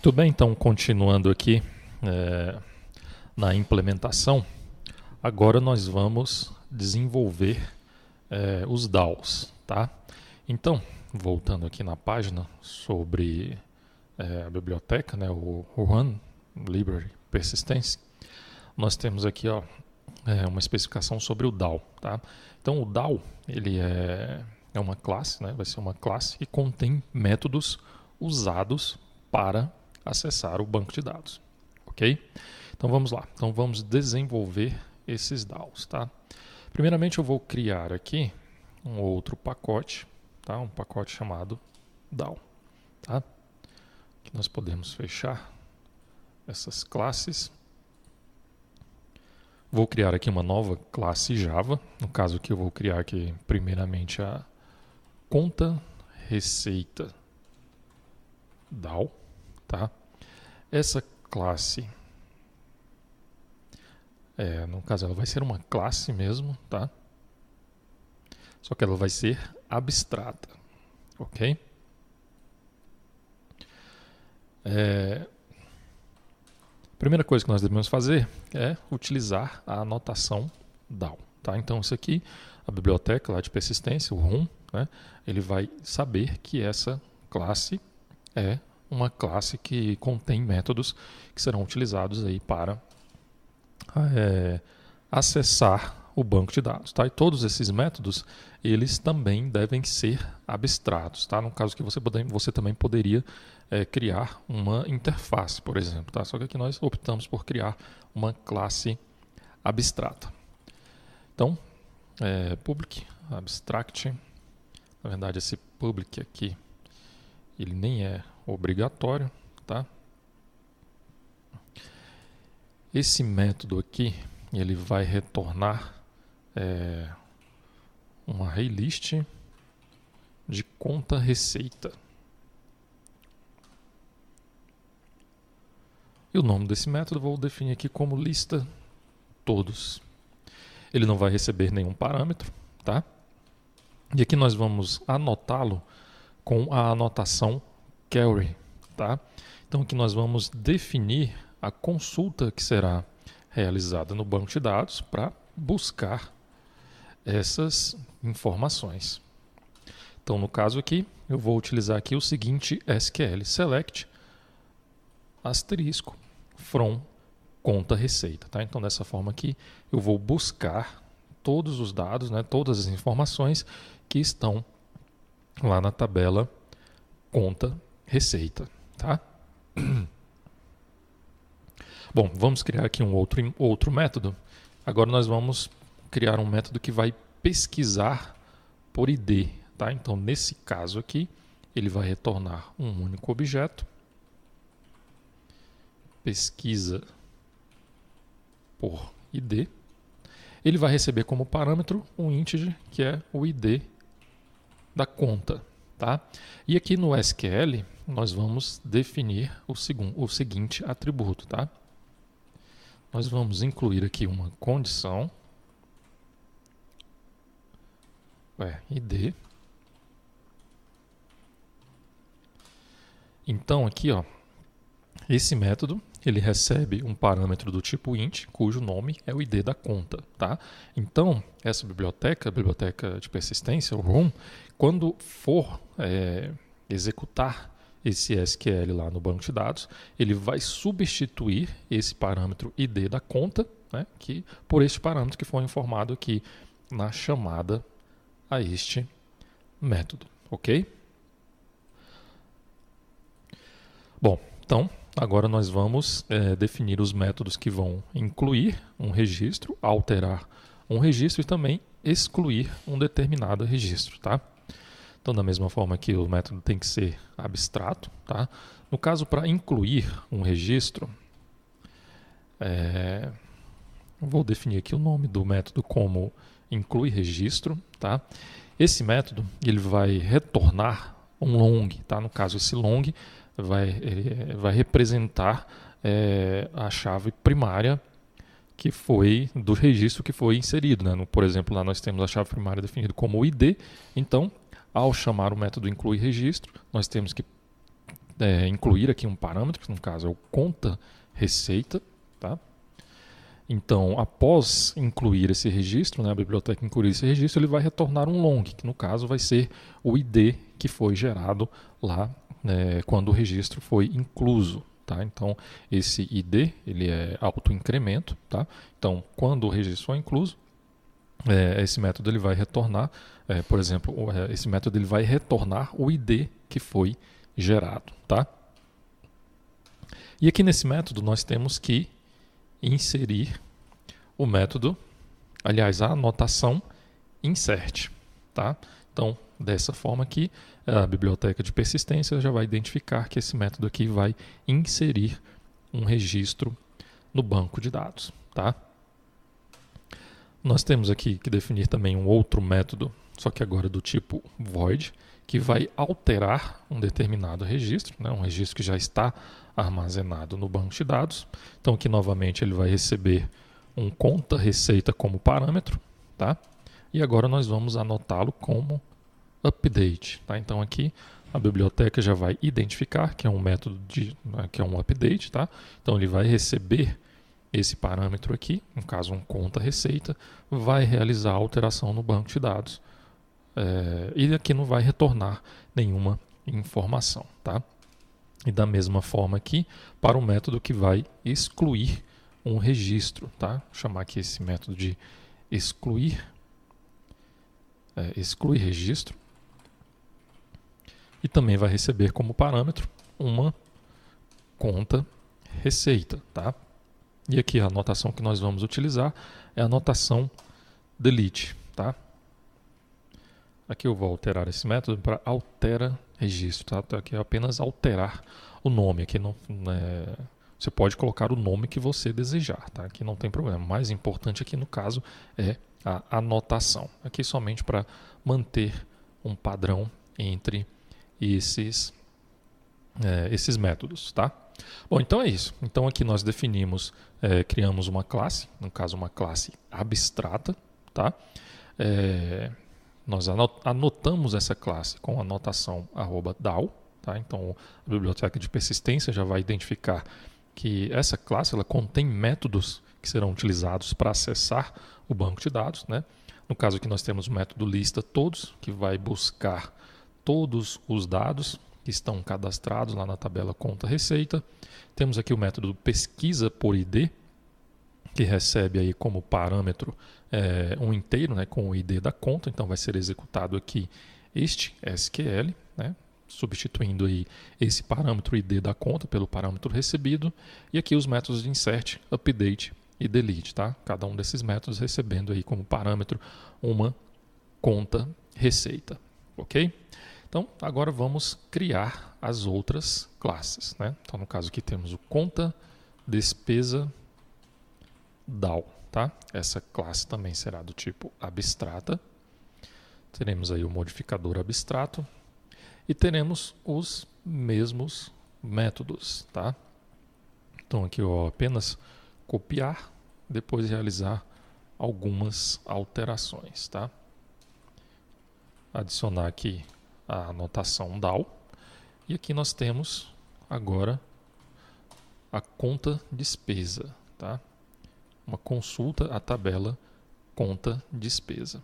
Muito bem, então continuando aqui na implementação, agora nós vamos desenvolver os DAOs, tá? Então, voltando aqui na página sobre a biblioteca, né, o Run Library Persistence, nós temos aqui uma especificação sobre o DAO, tá? Então o DAO ele é uma classe, né? Vai ser uma classe que contém métodos usados para acessar o banco de dados, ok? Então vamos lá, então vamos desenvolver esses DAOs, tá? Primeiramente eu vou criar aqui um outro pacote, tá? Um pacote chamado DAO, tá? Que nós podemos fechar essas classes. Vou criar aqui uma nova classe Java, no caso que eu vou criar aqui primeiramente a conta receita DAO, tá? Essa classe, no caso ela vai ser uma classe mesmo, tá? Só que ela vai ser abstrata, ok? Primeira coisa que nós devemos fazer é utilizar a anotação DAO, tá? Então isso aqui, a biblioteca lá de persistência, o RUM, né? Ele vai saber que essa classe é uma classe que contém métodos que serão utilizados aí para acessar o banco de dados, tá? E todos esses métodos, eles também devem ser abstratos, tá? No caso que você também poderia criar uma interface, por exemplo, tá? Só que aqui nós optamos por criar uma classe abstrata. Então, public abstract, na verdade esse public aqui, ele nem é obrigatório, tá? Esse método aqui, ele vai retornar uma array list de conta receita. E o nome desse método eu vou definir aqui como lista todos. Ele não vai receber nenhum parâmetro, tá? E aqui nós vamos anotá-lo com a anotação query, tá? Então aqui nós vamos definir a consulta que será realizada no banco de dados para buscar essas informações. Então no caso aqui, eu vou utilizar aqui o seguinte SQL select asterisco from conta receita, tá? Então dessa forma aqui eu vou buscar todos os dados, né, todas as informações que estão lá na tabela conta receita, tá? Bom, vamos criar aqui um outro método. Agora nós vamos criar um método que vai pesquisar por ID, tá? Então nesse caso aqui ele vai retornar um único objeto, pesquisa por ID. Ele vai receber como parâmetro um integer que é o ID da conta, tá? E aqui no SQL nós vamos definir o seguinte atributo, tá? Nós vamos incluir aqui uma condição, ID. Então aqui, esse método ele recebe um parâmetro do tipo int, cujo nome é o ID da conta, tá? Então essa biblioteca, a biblioteca de persistência, o RUM, quando for executar esse SQL lá no banco de dados, ele vai substituir esse parâmetro ID da conta, né, por este parâmetro que foi informado aqui na chamada a este método, ok? Bom, então agora nós vamos definir os métodos que vão incluir um registro, alterar um registro e também excluir um determinado registro, tá? Então, da mesma forma que o método tem que ser abstrato, tá? No caso, para incluir um registro, vou definir aqui o nome do método como inclui registro, tá? Esse método ele vai retornar um long, tá? No caso, esse long vai representar a chave primária que foi do registro que foi inserido, né? Por exemplo, lá nós temos a chave primária definida como ID, então ao chamar o método inclui registro, nós temos que incluir aqui um parâmetro, que no caso é o conta receita, tá? Então, após incluir esse registro, né, a biblioteca incluir esse registro, ele vai retornar um long, que no caso vai ser o ID que foi gerado lá quando o registro foi incluso. Tá? Então, esse ID ele é autoincremento. Tá? Então, quando o registro for incluso, esse método ele vai retornar, por exemplo, esse método ele vai retornar o ID que foi gerado. Tá? E aqui nesse método nós temos que inserir o método, aliás, a anotação insert. Tá? Então, dessa forma aqui, a biblioteca de persistência já vai identificar que esse método aqui vai inserir um registro no banco de dados. Tá? Nós temos aqui que definir também um outro método, só que agora do tipo void, que vai alterar um determinado registro, né, um registro que já está armazenado no banco de dados. Então aqui novamente ele vai receber um conta receita como parâmetro, tá? E agora nós vamos anotá-lo como update, tá? Então aqui a biblioteca já vai identificar que é um método que é um update, tá? Então ele vai receber esse parâmetro aqui, no caso um conta receita, vai realizar a alteração no banco de dados. E aqui não vai retornar nenhuma informação, tá? E da mesma forma aqui, para o método que vai excluir um registro, tá? Vou chamar aqui esse método de excluir registro. E também vai receber como parâmetro uma conta receita, tá? E aqui a anotação que nós vamos utilizar é a anotação delete, tá? Aqui eu vou alterar esse método para altera registro, tá? Então aqui é apenas alterar o nome. Aqui não, você pode colocar o nome que você desejar, tá? Aqui não tem problema. O mais importante aqui no caso é a anotação. Aqui somente para manter um padrão entre esses métodos, tá? Bom, então é isso. Então aqui nós definimos, criamos uma classe, no caso uma classe abstrata, tá? Nós anotamos essa classe com a anotação @dal, tá? Então a biblioteca de persistência já vai identificar que essa classe ela contém métodos que serão utilizados para acessar o banco de dados, né? No caso aqui nós temos o método lista todos, que vai buscar todos os dados que estão cadastrados lá na tabela conta receita. Temos aqui o método pesquisa por ID, que recebe aí como parâmetro um inteiro, né, com o ID da conta. Então vai ser executado aqui este SQL, né, substituindo aí esse parâmetro ID da conta pelo parâmetro recebido. E aqui os métodos de insert, update e delete, tá? Cada um desses métodos recebendo aí como parâmetro uma conta receita, ok? Então agora vamos criar as outras classes, né? Então no caso aqui temos o conta despesa DAO, tá? Essa classe também será do tipo abstrata. Teremos aí o modificador abstrato e teremos os mesmos métodos, tá? Então aqui eu vou apenas copiar, depois realizar algumas alterações, tá? Adicionar aqui a anotação DAO e aqui nós temos agora a conta despesa, tá? Uma consulta à tabela conta despesa.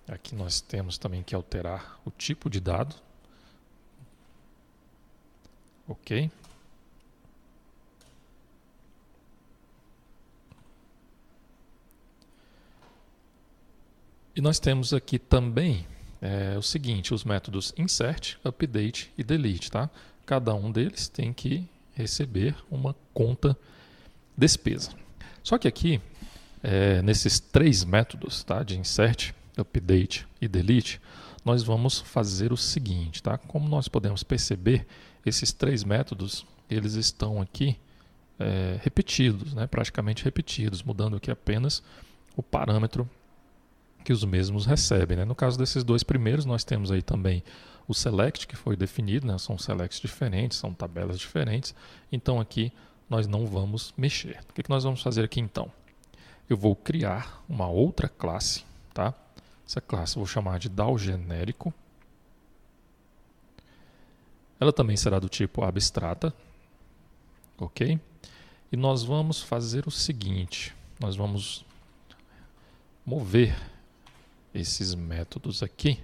Aqui nós temos também que alterar o tipo de dado. Ok. E nós temos aqui também o seguinte, os métodos insert, update e delete, tá? Cada um deles tem que receber uma conta despesa. Só que aqui, nesses três métodos, tá, de insert, update e delete, nós vamos fazer o seguinte, tá? Como nós podemos perceber, esses três métodos, eles estão aqui repetidos, né, praticamente repetidos, mudando aqui apenas o parâmetro que os mesmos recebem, né? No caso desses dois primeiros, nós temos aí também o select, que foi definido, né? São selects diferentes, são tabelas diferentes, então aqui nós não vamos mexer. O que nós vamos fazer aqui então? Eu vou criar uma outra classe, tá? Essa classe eu vou chamar de DAO genérico. Ela também será do tipo abstrata, ok? E nós vamos fazer o seguinte, nós vamos mover esses métodos aqui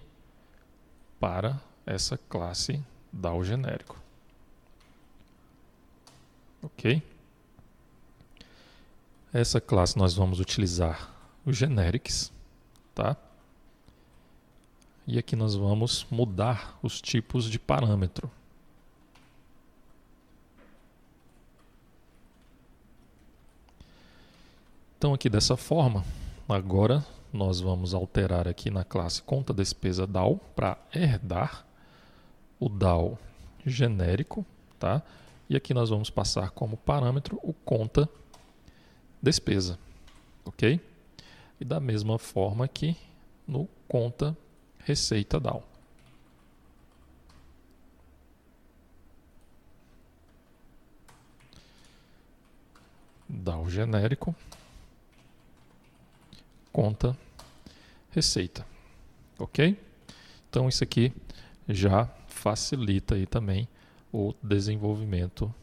para essa classe DAO genérico, ok? Essa classe nós vamos utilizar o generics, tá? E aqui nós vamos mudar os tipos de parâmetro. Então aqui dessa forma, agora nós vamos alterar aqui na classe conta despesa DAO para herdar o DAO genérico, tá? E aqui nós vamos passar como parâmetro o conta despesa, ok? E da mesma forma aqui no conta receita DAO. DAO genérico, conta receita, ok? Então isso aqui já facilita aí também o desenvolvimento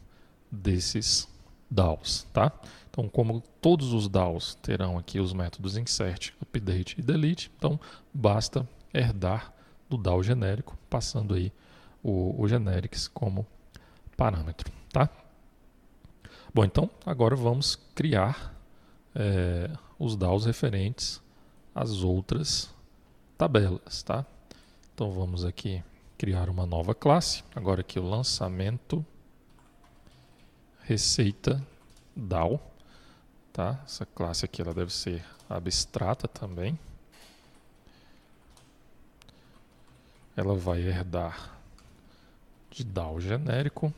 desses DAOs, tá? Então, como todos os DAOs terão aqui os métodos insert, update e delete, então basta herdar do DAO genérico, passando aí o generics como parâmetro, tá? Bom, então agora vamos criar os DAOs referentes às outras tabelas, tá? Então vamos aqui criar uma nova classe, agora aqui o lançamento receita DAO, tá? Essa classe aqui ela deve ser abstrata também. Ela vai herdar de DAO genérico,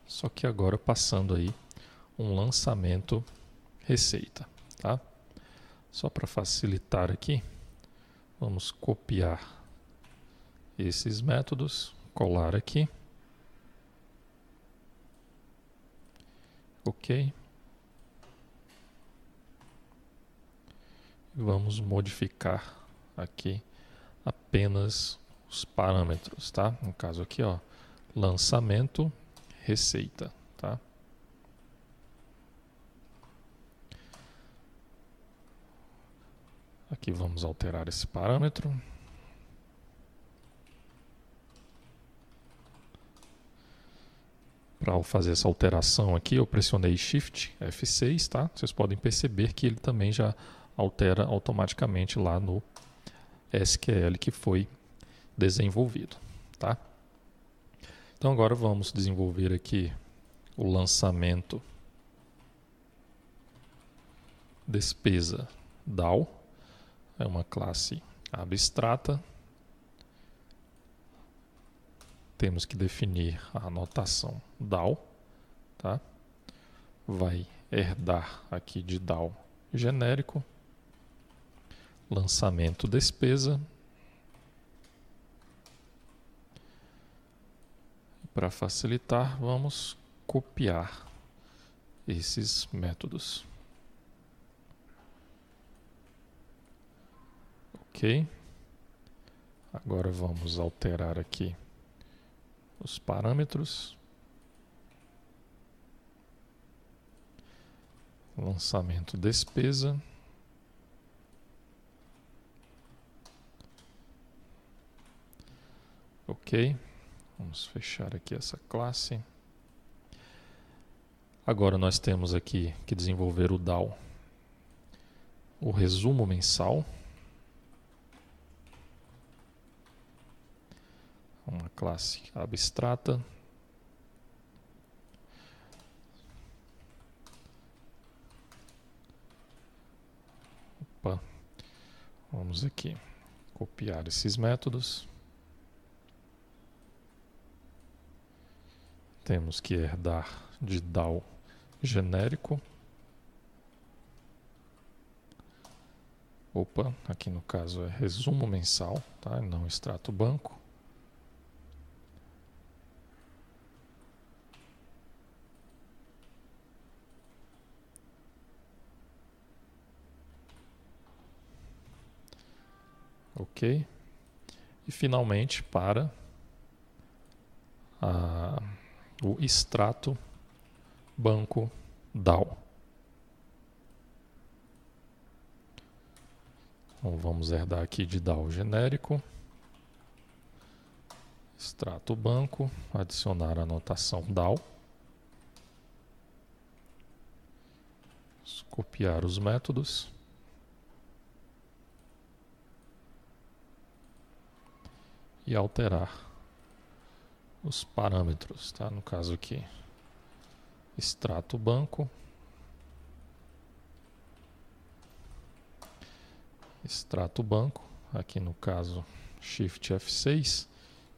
só que agora passando aí um lançamento receita, tá? Só para facilitar aqui, vamos copiar esses métodos, colar aqui, ok? Vamos modificar aqui apenas os parâmetros, tá? No caso aqui, ó, lançamento receita, tá? Aqui vamos alterar esse parâmetro. Para fazer essa alteração aqui, eu pressionei Shift F6, tá? Vocês podem perceber que ele também já altera automaticamente lá no SQL que foi desenvolvido, tá? Então agora vamos desenvolver aqui o lançamento despesa DAO, é uma classe abstrata. Temos que definir a anotação DAO, tá? Vai herdar aqui de DAO genérico, lançamento despesa. Para facilitar, vamos copiar esses métodos. Ok. Agora vamos alterar aqui os parâmetros. Lançamento despesa. Ok. Vamos fechar aqui essa classe. Agora nós temos aqui que desenvolver o DAO, o resumo mensal. Uma classe abstrata. Opa. Vamos aqui copiar esses métodos. Temos que herdar de DAO genérico. Opa, aqui no caso é resumo mensal, tá? Não extrato banco. Ok. E finalmente, para o extrato banco DAO. Então, vamos herdar aqui de DAO genérico, extrato banco, adicionar a anotação DAO, copiar os métodos e alterar os parâmetros, tá? No caso aqui, extrato banco, aqui no caso Shift F6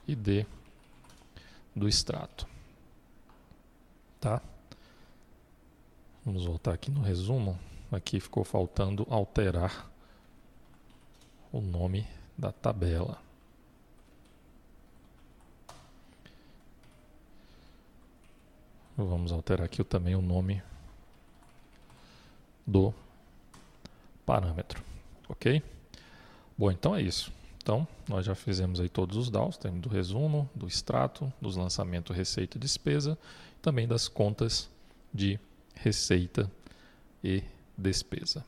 e D do extrato, tá? Vamos voltar aqui no resumo. Aqui ficou faltando alterar o nome da tabela. Vamos alterar aqui também o nome do parâmetro, ok? Bom, então é isso. Então, nós já fizemos aí todos os DAOs, temos do resumo, do extrato, dos lançamentos receita e despesa, também das contas de receita e despesa.